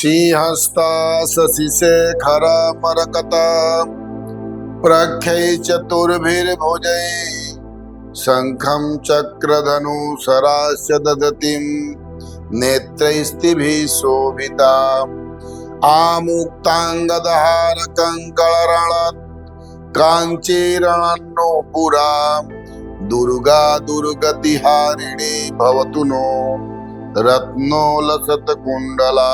सिंहस्ता शशिशेखर मरकत प्रख्यै चतुर्भिर्भुजै शंखं चक्रधनु सरास्य दधतीं नेत्रैस्तिभिः शोभिता आमुक्तांगदहार कंकलरण कांचीरणन्नोपुरा दुर्गा दुर्गतिहारिणी भवतु नो रत्नोलसत्कुंडला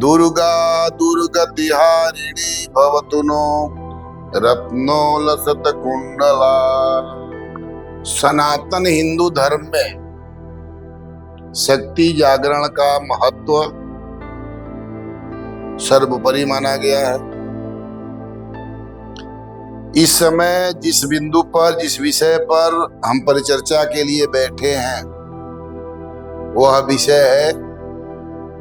दुर्गा दुर्गतिहारिणी भवतु नो रत्नोलसत्कुंडला। सनातन हिंदू धर्म में शक्ति जागरण का महत्व सर्वोपरि माना गया है। इस समय जिस बिंदु पर, जिस विषय पर हम परिचर्चा के लिए बैठे हैं, वह विषय है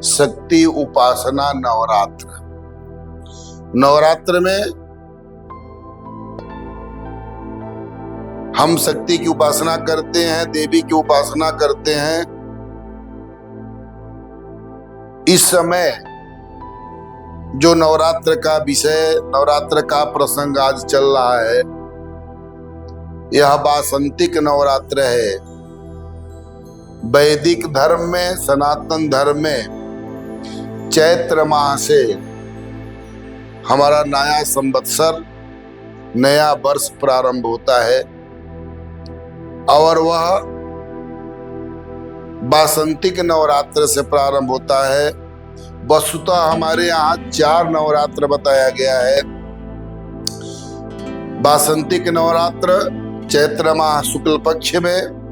शक्ति उपासना नवरात्र। नवरात्र में हम शक्ति की उपासना करते हैं, देवी की उपासना करते हैं। इस समय जो नवरात्र का विषय, नवरात्र का प्रसंग आज चल रहा है, यह वासंतिक नवरात्र है। वैदिक धर्म में, सनातन धर्म में चैत्र माह से हमारा नया संवत्सर, नया वर्ष प्रारंभ होता है और वह वासंतिक नवरात्र से प्रारंभ होता है। वस्तुतः हमारे यहाँ 4 नवरात्र बताया गया है। वासंतिक नवरात्र चैत्र माह शुक्ल पक्ष में,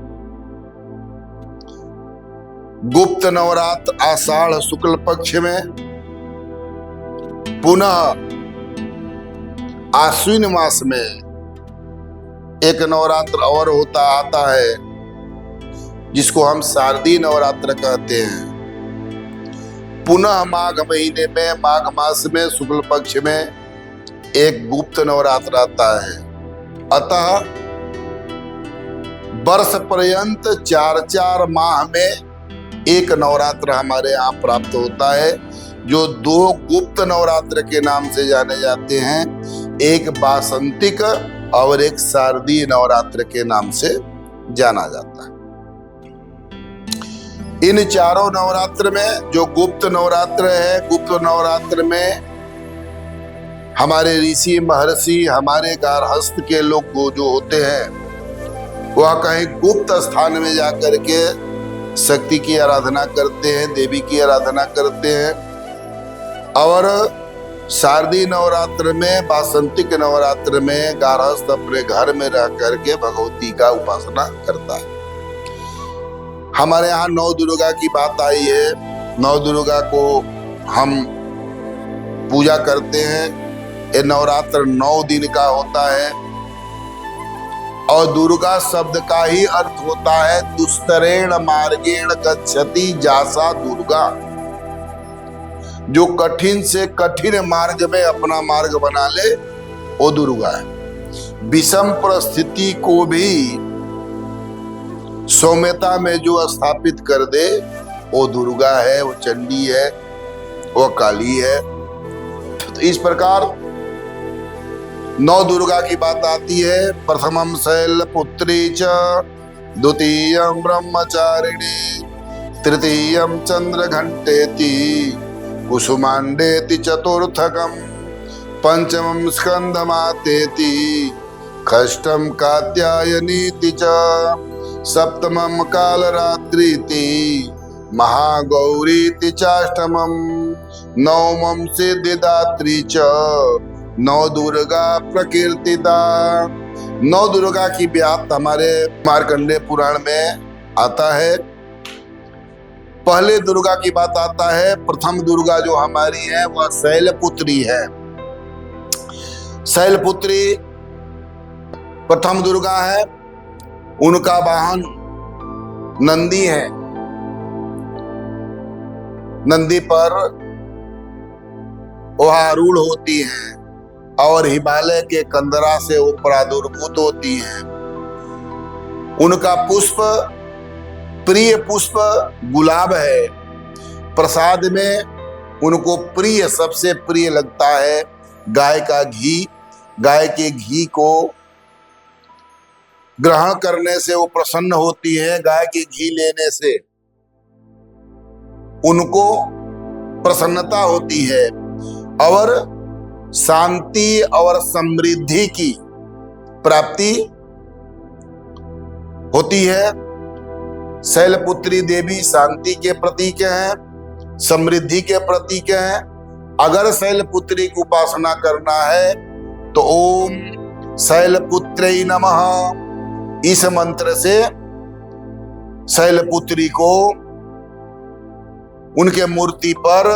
गुप्त नवरात्र आषाढ़ शुक्ल पक्ष में, पुनः आश्विन मास में एक नवरात्र और आता है जिसको हम शारदीय नवरात्र कहते हैं। पुनः माघ महीने में, माघ मास में शुक्ल पक्ष में एक गुप्त नवरात्र आता है। अतः वर्ष पर्यंत 4-4 माह में एक नवरात्र हमारे यहाँ प्राप्त होता है, जो 2 गुप्त नवरात्र के नाम से जाने जाते हैं। एक वासंतिक और एक शारदीय नवरात्र के नाम से जाना जाता है। इन 4 नवरात्र में जो गुप्त नवरात्र है, गुप्त नवरात्र में हमारे ऋषि महर्षि, हमारे गार्हस्थ के लोग जो होते हैं, वह कहीं गुप्त स्थान में जाकर के शक्ति की आराधना करते हैं, देवी की आराधना करते हैं। और शारदीय नवरात्र में, वासंतिक नवरात्र में गार्हस्थ अपने घर में रह करके भगवती का उपासना करता है। हमारे यहाँ 9 दुर्गा की बात आई है। 9 दुर्गा को हम पूजा करते हैं। ये नवरात्र 9 दिन का होता है और दुर्गा शब्द का ही अर्थ होता है दुस्तरेण मार्गेण गच्छति जासा दुर्गा। जो कठिन से कठिन मार्ग में अपना मार्ग बना ले, वो दुर्गा है। विषम परिस्थिति को भी सौम्यता में जो स्थापित कर दे, वो दुर्गा है, वो चंडी है, वो काली है। तो इस प्रकार 9 दुर्गा की बात आती है। प्रथमम शैलपुत्री च, द्वितीयम ब्रह्मचारिणी, तृतीयम चंद्रघंटेति, कुसुमांडेति चतुर्थकम, पंचमं स्कंदमातेति, षष्ठं कात्यायनीति च, सप्तमं कालरात्रीति, महागौरीति चाष्टमं, नवमं सिद्धिदात्री च। 9 दुर्गा प्रकीर्तिता। 9 दुर्गा की बात हमारे मार्कंडेय पुराण में आता है। पहले दुर्गा की बात आता है। प्रथम दुर्गा जो हमारी है वह शैलपुत्री है। शैलपुत्री प्रथम दुर्गा है। उनका वाहन नंदी है। नंदी पर वह आरूढ़ होती हैं और हिमालय के कंदरा से वो प्रादुर्भूत होती हैं। उनका पुष्प, प्रिय पुष्प गुलाब है। प्रसाद में उनको प्रिय, सबसे प्रिय लगता है गाय का घी। गाय के घी को ग्रहण करने से वो प्रसन्न होती है। गाय के घी लेने से उनको प्रसन्नता होती है और शांति और समृद्धि की प्राप्ति होती है। शैलपुत्री देवी शांति के प्रतीक हैं, समृद्धि के प्रतीक हैं। अगर शैलपुत्री की उपासना करना है तो ओम शैलपुत्रै नमः इस मंत्र से शैलपुत्री को उनके मूर्ति पर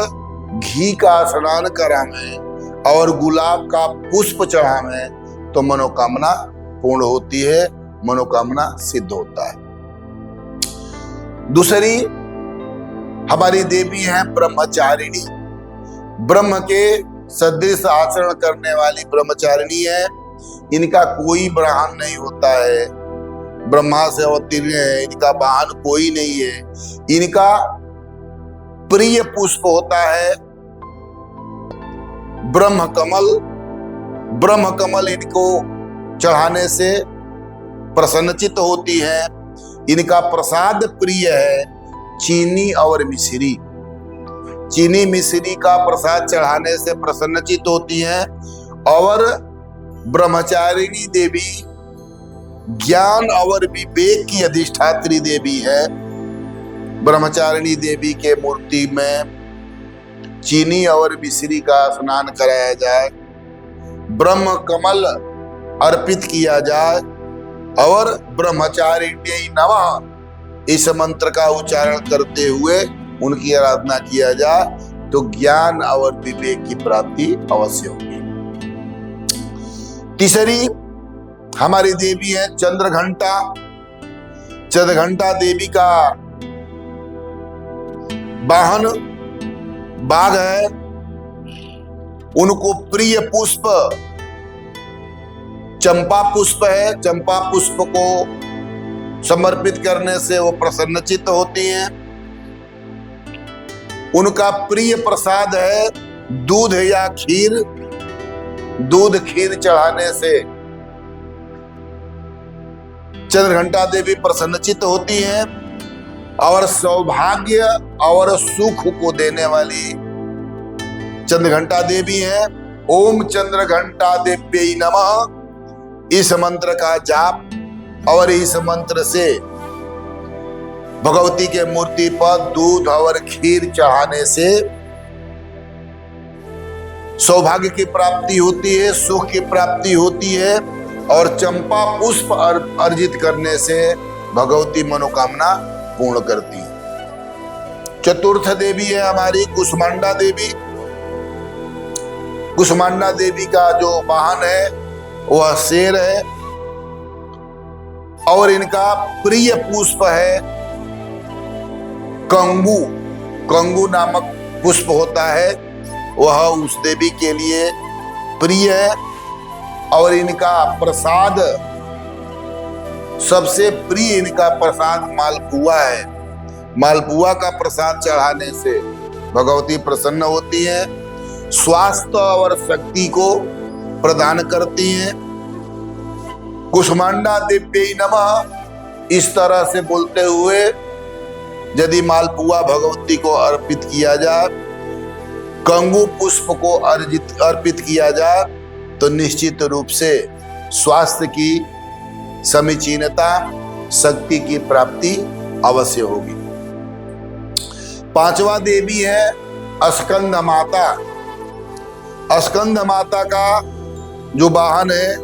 घी का स्नान करावें और गुलाब का पुष्प चढ़ावें तो मनोकामना पूर्ण होती है, मनोकामना सिद्ध होता है। दूसरी हमारी देवी है ब्रह्मचारिणी। ब्रह्म के सदृश आचरण करने वाली ब्रह्मचारिणी है। इनका कोई वाहन नहीं होता है, ब्रह्मा से अवतीर्ण है, इनका वाहन कोई नहीं है। इनका प्रिय पुष्प होता है ब्रह्म कमल। ब्रह्म कमल इनको चढ़ाने से प्रसन्नचित होती है। इनका प्रसाद प्रिय है चीनी और मिश्री। चीनी मिश्री का प्रसाद चढ़ाने से प्रसन्नचित होती है। और ब्रह्मचारिणी देवी ज्ञान और विवेक की अधिष्ठात्री देवी है। ब्रह्मचारिणी देवी के मूर्ति में चीनी और मिश्री का स्नान कराया जाए, ब्रह्म कमल अर्पित किया जाए और ब्रह्मचारिण्यै नमः इस मंत्र का उच्चारण करते हुए उनकी आराधना किया जाए तो ज्ञान और विवेक की प्राप्ति अवश्य होगी। तीसरी हमारी देवी है चंद्रघंटा। चंद्रघंटा देवी का वाहन बाघ है। उनको प्रिय पुष्प चंपा पुष्प है। चंपा पुष्प को समर्पित करने से वो प्रसन्नचित्त होती हैं। उनका प्रिय प्रसाद है दूध या खीर। दूध खीर चढ़ाने से चंद्रघंटा देवी प्रसन्नचित्त होती हैं और सौभाग्य और सुख को देने वाली चंद्रघंटा देवी है। ओम चंद्रघंटा देव्यै नमः इस मंत्र का जाप और इस मंत्र से भगवती के मूर्ति पर दूध और खीर चढ़ाने से सौभाग्य की प्राप्ति होती है, सुख की प्राप्ति होती है और चंपा पुष्प अर्जित करने से भगवती मनोकामना पूर्ण करती है। चतुर्थ देवी है हमारी कुष्मांडा देवी। कुष्मांडा देवी का जो वाहन है वह शेर है और इनका प्रिय पुष्प है कंगू। कंगू नामक पुष्प होता है, वह उस देवी के लिए प्रिय है और इनका प्रसाद सबसे प्रिय इनका प्रसाद मालपुआ है। मालपुआ का प्रसाद चढ़ाने से भगवती प्रसन्न होती है, स्वास्थ्य और शक्ति को प्रदान करती हैं। कुष्मांडा देव्यै नमः इस तरह से बोलते हुए यदि मालपुआ भगवती को अर्पित किया जाए, कंगू पुष्प को अर्पित किया जाए तो निश्चित रूप से स्वास्थ्य की समीचीनता, शक्ति की प्राप्ति अवश्य होगी। पांचवा देवी है स्कंद माता। स्कंद माता का जो वाहन है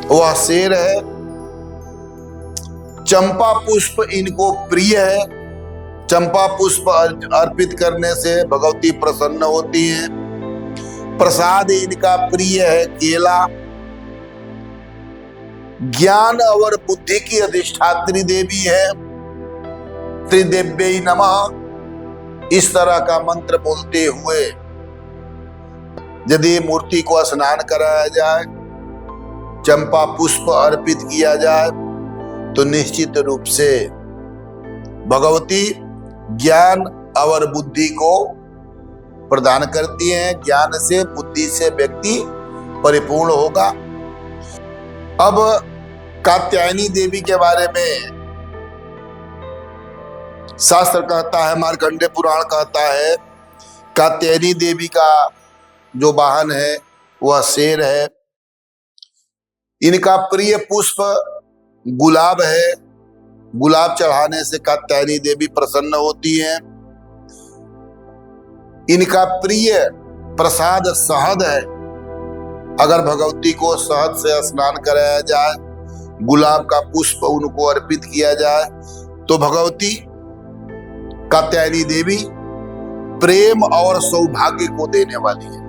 वह शेर है। चंपा पुष्प इनको प्रिय है। चंपा पुष्प अर्पित करने से भगवती प्रसन्न होती हैं। प्रसाद इनका प्रिय है केला। ज्ञान और बुद्धि की अधिष्ठात्री देवी है। त्रिदेव्यै नमः इस तरह का मंत्र बोलते हुए यदि मूर्ति को स्नान कराया जाए, चंपा पुष्प अर्पित किया जाए तो निश्चित रूप से भगवती ज्ञान और बुद्धि को प्रदान करती हैं। ज्ञान से, बुद्धि से व्यक्ति परिपूर्ण होगा। अब कात्यायनी देवी के बारे में शास्त्र कहता है, मार्कंडेय पुराण कहता है, कात्यायनी देवी का जो वाहन है वह शेर है। इनका प्रिय पुष्प गुलाब है। गुलाब चढ़ाने से कात्यायनी देवी प्रसन्न होती हैं। इनका प्रिय प्रसाद शहद है। अगर भगवती को शहद से स्नान कराया जाए, गुलाब का पुष्प उनको अर्पित किया जाए, तो भगवती कात्यायनी देवी प्रेम और सौभाग्य को देने वाली है।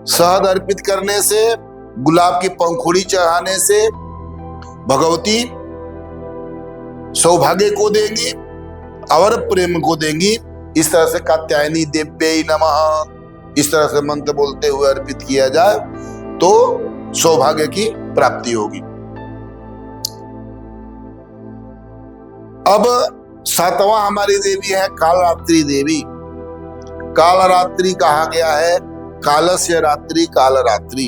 शहद अर्पित करने से, गुलाब की पंखुड़ी चढ़ाने से भगवती सौभाग्य को देंगी और प्रेम को देंगी। इस तरह से कात्यायनी देव्यै नमः इस तरह से मंत्र बोलते हुए अर्पित किया जाए तो सौभाग्य की प्राप्ति होगी। अब सातवां हमारी देवी है कालरात्रि देवी। कालरात्रि कहा गया है, कालस्य रात्रि, कालरात्रि।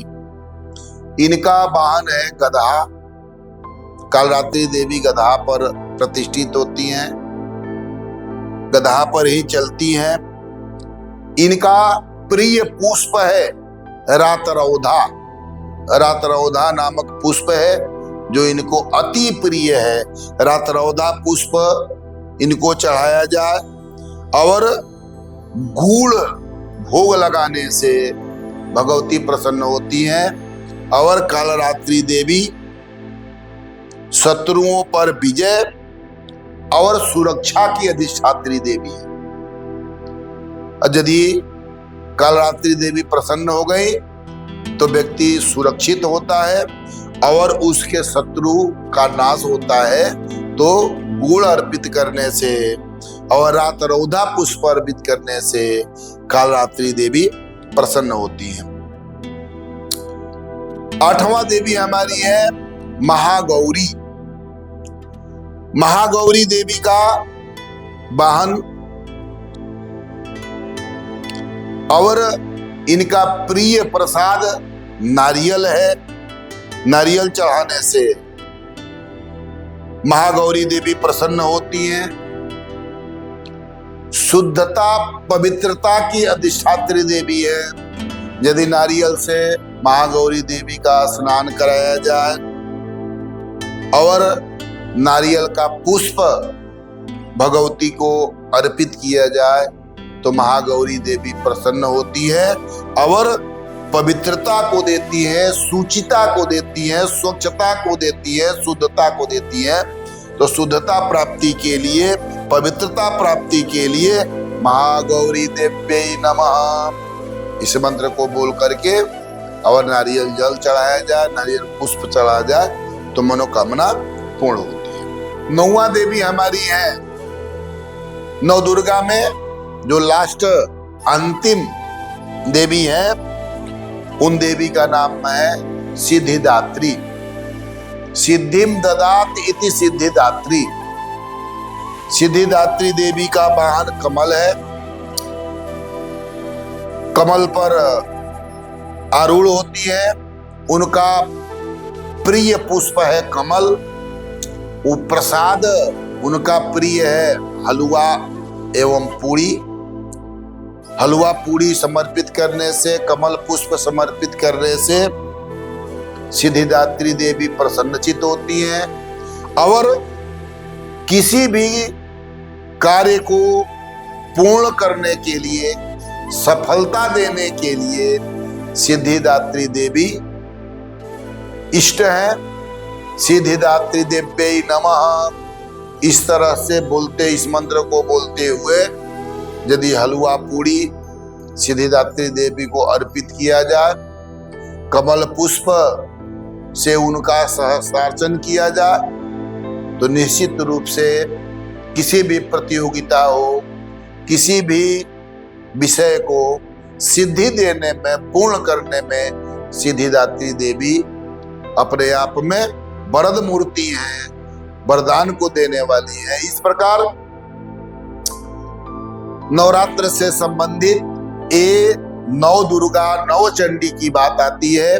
इनका वाहन है गधा। कालरात्रि देवी गधा पर प्रतिष्ठित होती हैं, गधा पर ही चलती हैं। इनका प्रिय पुष्प है रातरौधा। रातरौधा नामक पुष्प है जो इनको अति प्रिय है। रातरौधा पुष्प इनको चढ़ाया जाए और गुड़ भोग लगाने से भगवती प्रसन्न होती हैं। और कालरात्रि देवी शत्रुओं पर विजय और सुरक्षा की अधिष्ठात्री देवी है। यदि कालरात्रि देवी प्रसन्न हो गई तो व्यक्ति सुरक्षित होता है और उसके शत्रु का नाश होता है। तो गुड़ अर्पित करने से और रातरौधा पुष्प अर्पित करने से कालरात्रि देवी प्रसन्न होती है। आठवां देवी हमारी है महागौरी। महागौरी देवी का वाहन और इनका प्रिय प्रसाद नारियल है। नारियल चढ़ाने से महागौरी देवी प्रसन्न होती हैं। शुद्धता, पवित्रता की अधिष्ठात्री देवी है। यदि नारियल से महागौरी देवी का स्नान कराया जाए और नारियल का पुष्प भगवती को अर्पित किया जाए तो महागौरी देवी प्रसन्न होती है और पवित्रता को देती है, सुचिता को देती है, स्वच्छता को देती है, शुद्धता को देती है। तो शुद्धता प्राप्ति के लिए, पवित्रता प्राप्ति के लिए महागौरी देव्यै नमः इस मंत्र को बोल करके और नारियल जल चढ़ाया जाए, नारियल पुष्प चढ़ाया जाए तो मनोकामना पूर्ण होती है। नौवां देवी हमारी है नवदुर्गा में जो लास्ट अंतिम देवी है, उन देवी का नाम है सिद्धिदात्री। सिद्धिम ददात इति सिद्धिदात्री। सिद्धिदात्री देवी का वाहन कमल है। कमल पर आरूढ़ होती है। उनका प्रिय पुष्प है कमल। वो प्रसाद उनका प्रिय है हलवा एवं पूरी। हलवा पूरी समर्पित करने से, कमल पुष्प समर्पित करने से सिद्धिदात्री देवी प्रसन्नचित होती हैं और किसी भी कार्य को पूर्ण करने के लिए, सफलता देने के लिए सिद्धिदात्री देवी इष्ट है। सिद्धिदात्री देव्यै नमः इस तरह से बोलते, इस मंत्र को बोलते हुए यदि हलवा पूरी सिद्धिदात्री देवी को अर्पित किया जाए, कमल पुष्प से उनका सहस्रार्चन किया जाए तो निश्चित रूप से किसी भी प्रतियोगिता हो, किसी भी विषय को सिद्धि देने में, पूर्ण करने में सिद्धिदात्री देवी अपने आप में वरद मूर्ति है, वरदान को देने वाली है। इस प्रकार नवरात्र से संबंधित ये नौ दुर्गा नौ चंडी की बात आती है।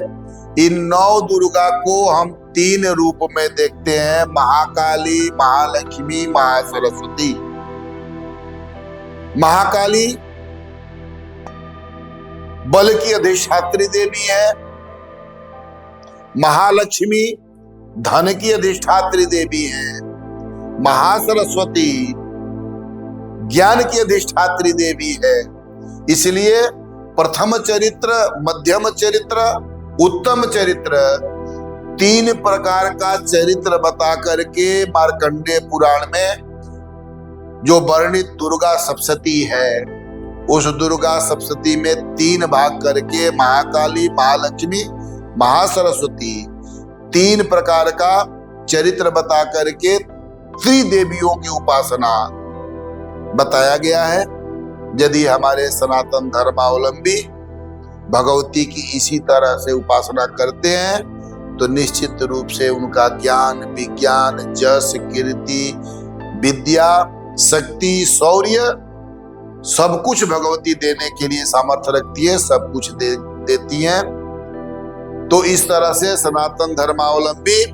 इन नौ दुर्गा को हम 3 रूप में देखते हैं, महाकाली, महालक्ष्मी, महासरस्वती। महाकाली बल की अधिष्ठात्री देवी है, महालक्ष्मी धन की अधिष्ठात्री देवी है, महासरस्वती ज्ञान की अधिष्ठात्री देवी है। इसलिए प्रथम चरित्र, मध्यम चरित्र, उत्तम चरित्र 3 प्रकार का चरित्र बता करके मार्कंडेय पुराण में जो वर्णित दुर्गा सप्तशती है, उस दुर्गा सप्तशती में 3 भाग करके महाकाली, महालक्ष्मी, महासरस्वती 3 प्रकार का चरित्र बता करके त्रिदेवियों की उपासना बताया गया है। यदि हमारे सनातन धर्मावलंबी भगवती की इसी तरह से उपासना करते हैं तो निश्चित रूप से उनका ज्ञान, विज्ञान, जस, कीर्ति, विद्या, शक्ति, शौर्य सब कुछ भगवती देने के लिए सामर्थ्य रखती है, सब कुछ देती हैं। तो इस तरह से सनातन धर्मावलंबी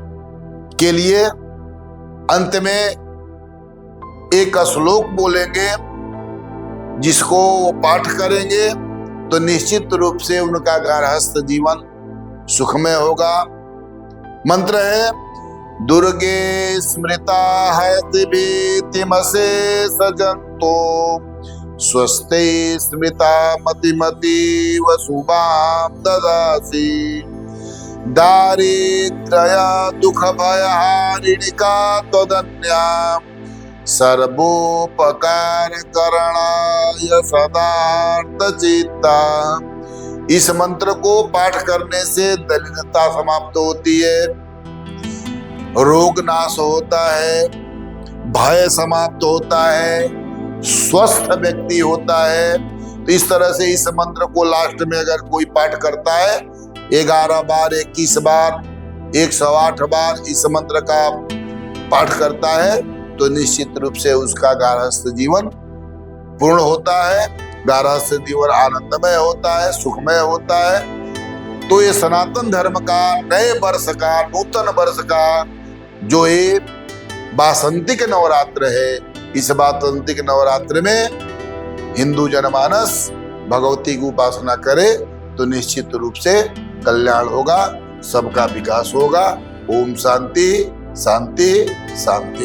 के लिए अंत में एक श्लोक बोलेंगे, जिसको वो पाठ करेंगे तो निश्चित रूप से उनका गृहस्थ जीवन सुखमय होगा। मंत्र है, दुर्गे स्मृता हयतिमसे सजंतो स्वस्ते स्मृता मतिमति वसुभाम ददासी दारिद्र्या दुख भयहारिणिका त्वदन्या सर्वोपकार करणाय सदार्थ चित्ता। इस मंत्र को पाठ करने से दरिद्रता समाप्त होती है, रोग नाश होता है, भय समाप्त होता है, स्वस्थ व्यक्ति होता है। तो इस तरह से इस मंत्र को लास्ट में अगर कोई पाठ करता है 11 बार, 21 बार, 108 बार इस मंत्र का पाठ करता है तो निश्चित रूप से उसका गृहस्थ जीवन पूर्ण होता है, गृहस्थ जीवन आनंदमय होता है, सुखमय होता है। तो ये सनातन धर्म का नए वर्ष का, नूतन वर्ष का जो ये वासंतिक नवरात्र है, इस वासंतिक नवरात्र में हिंदू जनमानस भगवती की उपासना करे तो निश्चित रूप से कल्याण होगा, सबका विकास होगा। ओम शांति शांति शांति।